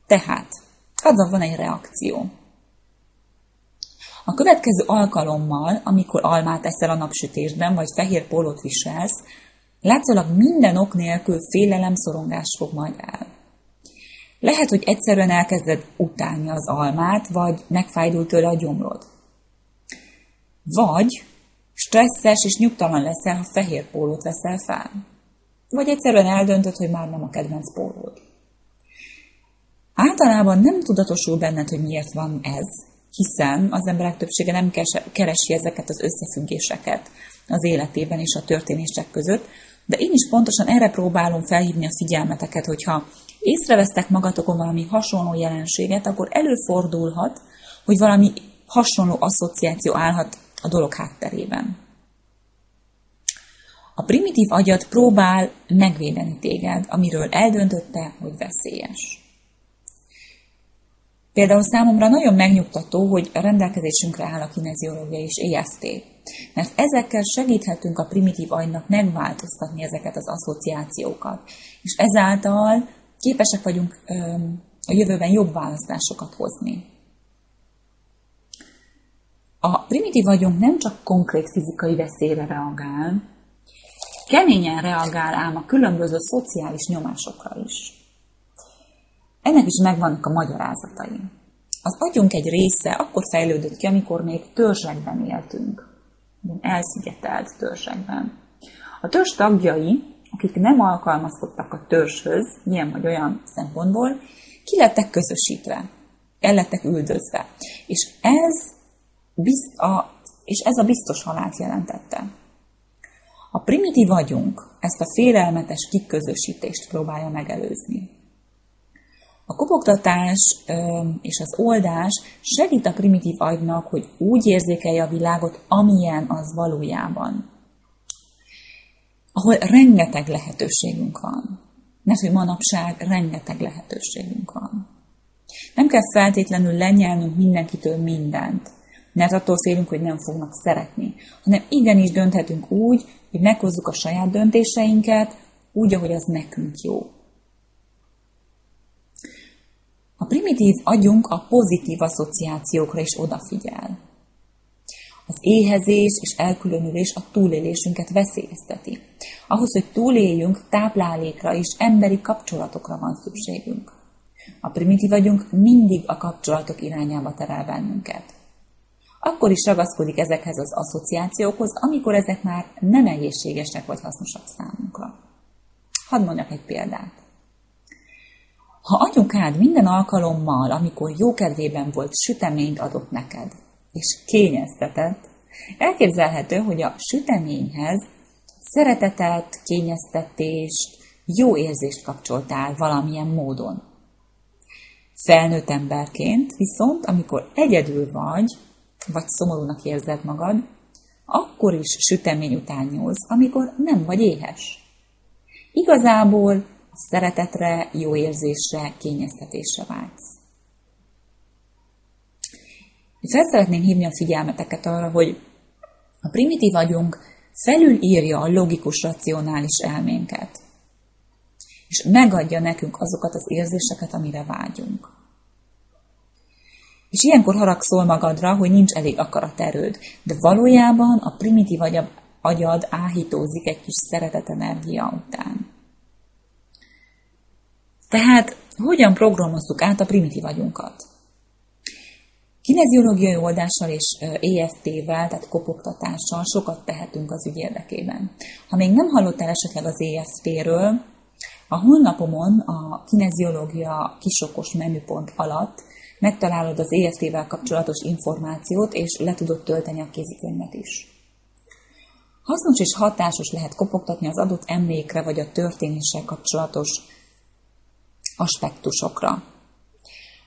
Tehát, azzal van egy reakció. A következő alkalommal, amikor almát eszel a napsütésben, vagy fehér pólót viselsz, látszólag minden ok nélkül félelem-szorongás fog majd el. Lehet, hogy egyszerűen elkezded utálni az almát, vagy megfájdul tőle a gyomrod. Vagy stresszes és nyugtalan leszel, ha fehér pólót veszel fel. Vagy egyszerűen eldöntöd, hogy már nem a kedvenc pólód. Általában nem tudatosul benned, hogy miért van ez, hiszen az emberek többsége nem keresi ezeket az összefüggéseket az életében és a történések között, de én is pontosan erre próbálom felhívni a figyelmeteket, hogyha észrevesztek magatokon valami hasonló jelenséget, akkor előfordulhat, hogy valami hasonló asszociáció állhat a dolog hátterében. A primitív agyad próbál megvédeni téged, amiről eldöntötte, hogy veszélyes. Például számomra nagyon megnyugtató, hogy a rendelkezésünkre áll a kineziológia és EFT, mert ezekkel segíthetünk a primitív agynak megváltoztatni ezeket az asszociációkat, és ezáltal képesek vagyunk a jövőben jobb választásokat hozni. A primitív agyunk nem csak konkrét fizikai veszélyre reagál, keményen reagál ám a különböző szociális nyomásokra is. Ennek is megvannak a magyarázatai. Az agyunk egy része akkor fejlődött ki, amikor még törzsekben éltünk. Elszigetelt törzsekben. A törzs tagjai, akik nem alkalmazkodtak a törzshöz, ilyen vagy olyan szempontból, ki lettek közösítve, el lettek üldözve. És ez a biztos halált jelentette. A primitív agyunk ezt a félelmetes kiközösítést próbálja megelőzni. A kopogtatás és az oldás segít a primitív agynak, hogy úgy érzékelje a világot, amilyen az valójában. Ahol rengeteg lehetőségünk van. Mert hogy manapság rengeteg lehetőségünk van. Nem kell feltétlenül lenyelnünk mindenkitől mindent, mert attól félünk, hogy nem fognak szeretni, hanem igenis dönthetünk úgy, hogy meghozzuk a saját döntéseinket, úgy, ahogy az nekünk jó. A primitív agyunk a pozitív asszociációkra is odafigyel. Az éhezés és elkülönülés a túlélésünket veszélyezteti. Ahhoz, hogy túléljünk, táplálékra és emberi kapcsolatokra van szükségünk. A primitív agyunk mindig a kapcsolatok irányába terel bennünket. Akkor is ragaszkodik ezekhez az asszociációkhoz, amikor ezek már nem egészségesek vagy hasznosak számunkra. Hadd mondjak egy példát. Ha anyukád minden alkalommal, amikor jókedvében volt, süteményt adott neked, és kényeztetett, elképzelhető, hogy a süteményhez szeretetet, kényeztetést, jó érzést kapcsoltál valamilyen módon. Felnőtt emberként viszont, amikor egyedül vagy szomorúnak érzed magad, akkor is sütemény után nyúlsz, amikor nem vagy éhes. Igazából a szeretetre, jó érzésre, kényeztetésre vágysz. Fel szeretném hívni a figyelmeteket arra, hogy a primitív agyunk felülírja a logikus, racionális elménket, és megadja nekünk azokat az érzéseket, amire vágyunk. És ilyenkor haragszol magadra, hogy nincs elég akaraterőd, de valójában a primitív agyad áhítózik egy kis szeretetenergia után. Tehát hogyan programozzuk át a primitív agyunkat? Kineziológiai oldással és EFT-vel, tehát kopogtatással sokat tehetünk az ügy érdekében. Ha még nem hallottál esetleg az EFT-ről, a honlapomon a kineziológia kisokos menüpont alatt megtalálod az EFT-vel kapcsolatos információt, és le tudod tölteni a kézikönyvet is. Hasznos és hatásos lehet kopogtatni az adott emlékre vagy a történéssel kapcsolatos aspektusokra.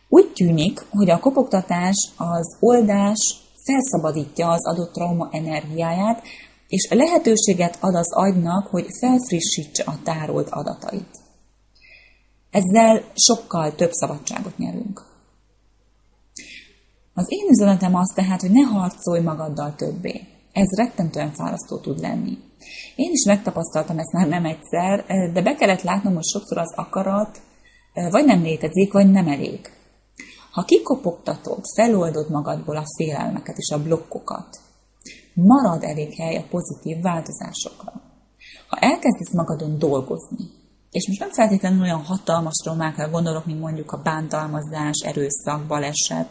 Úgy tűnik, hogy a kopogtatás, az oldás felszabadítja az adott trauma energiáját, és lehetőséget ad az agynak, hogy felfrissítse a tárolt adatait. Ezzel sokkal több szabadságot nyerünk. Az én üzenetem az tehát, hogy ne harcolj magaddal többé. Ez rettentően fárasztó tud lenni. Én is megtapasztaltam ezt már nem egyszer, de be kellett látnom, hogy sokszor az akarat vagy nem létezik, vagy nem elég. Ha kikopogtatod, feloldod magadból a félelmeket és a blokkokat, marad elég hely a pozitív változásokra. Ha elkezdesz magadon dolgozni, és most nem feltétlenül olyan hatalmas traumákra gondolok, mint mondjuk a bántalmazás, erőszak, baleset,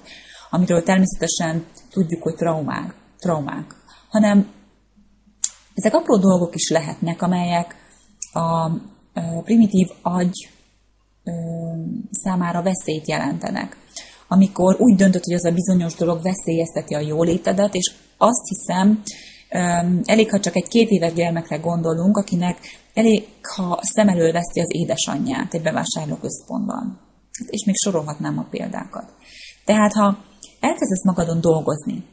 amiről természetesen tudjuk, hogy traumák, hanem ezek apró dolgok is lehetnek, amelyek a primitív agy számára veszélyt jelentenek. Amikor úgy döntött, hogy az a bizonyos dolog veszélyezteti a jólétedet, és azt hiszem, elég, ha csak egy 2 éves gyermekre gondolunk, akinek elég, ha szem elől veszti az édesanyját egy bevásárlóközpontban. És még sorolhatnám a példákat. Tehát, ha elkezdesz magadon dolgozni,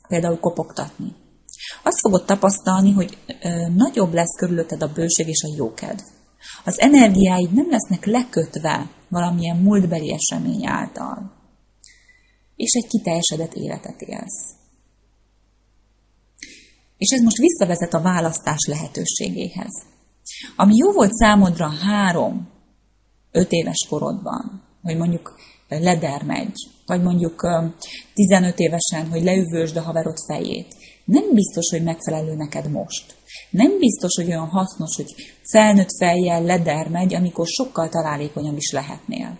például kopogtatni, azt fogod tapasztalni, hogy nagyobb lesz körülötted a bőség és a jókedv. Az energiáid nem lesznek lekötve valamilyen múltbeli esemény által. És egy kiteljesedett életet élsz. És ez most visszavezet a választás lehetőségéhez. Ami jó volt számodra 3-5 éves korodban, hogy mondjuk ledermedj, vagy mondjuk 15 évesen, hogy leüvölsd a haverod fejét, nem biztos, hogy megfelelő neked most. Nem biztos, hogy olyan hasznos, hogy felnőtt fejjel ledermedj, amikor sokkal találékonyabb is lehetnél.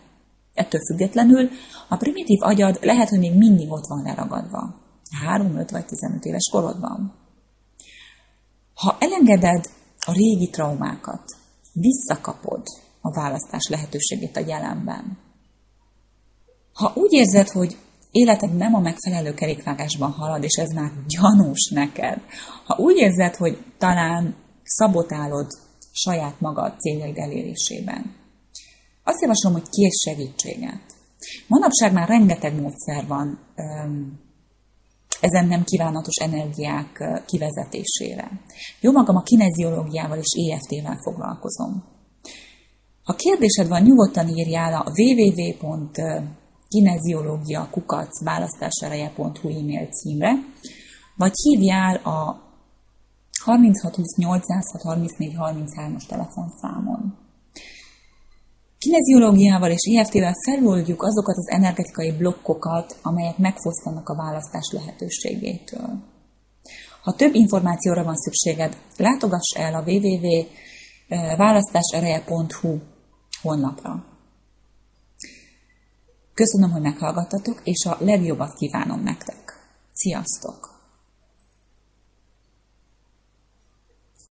Ettől függetlenül a primitív agyad lehet, hogy még mindig ott van leragadva. 3, 5 vagy 15 éves korodban. Ha elengeded a régi traumákat, visszakapod a választás lehetőségét a jelenben. Ha úgy érzed, hogy életed nem a megfelelő kerékvágásban halad, és ez már gyanús neked, ha úgy érzed, hogy talán szabotálod saját magad céljaid elérésében, azt javaslom, hogy kérj segítséget. Manapság már rengeteg módszer van ezen nem kívánatos energiák kivezetésére. Jó magam a kineziológiával és EFT-vel foglalkozom. Ha kérdésed van, nyugodtan írjál a www.kineziologia@választásereje.hu e-mail címre, vagy hívjál a 3620 806 34 33-as telefonszámon. Kineziológiával és EFT-vel feloldjuk azokat az energetikai blokkokat, amelyek megfosztanak a választás lehetőségétől. Ha több információra van szükséged, látogass el a www.választásereje.hu honlapra. Köszönöm, hogy meghallgattatok, és a legjobbat kívánom nektek. Sziasztok!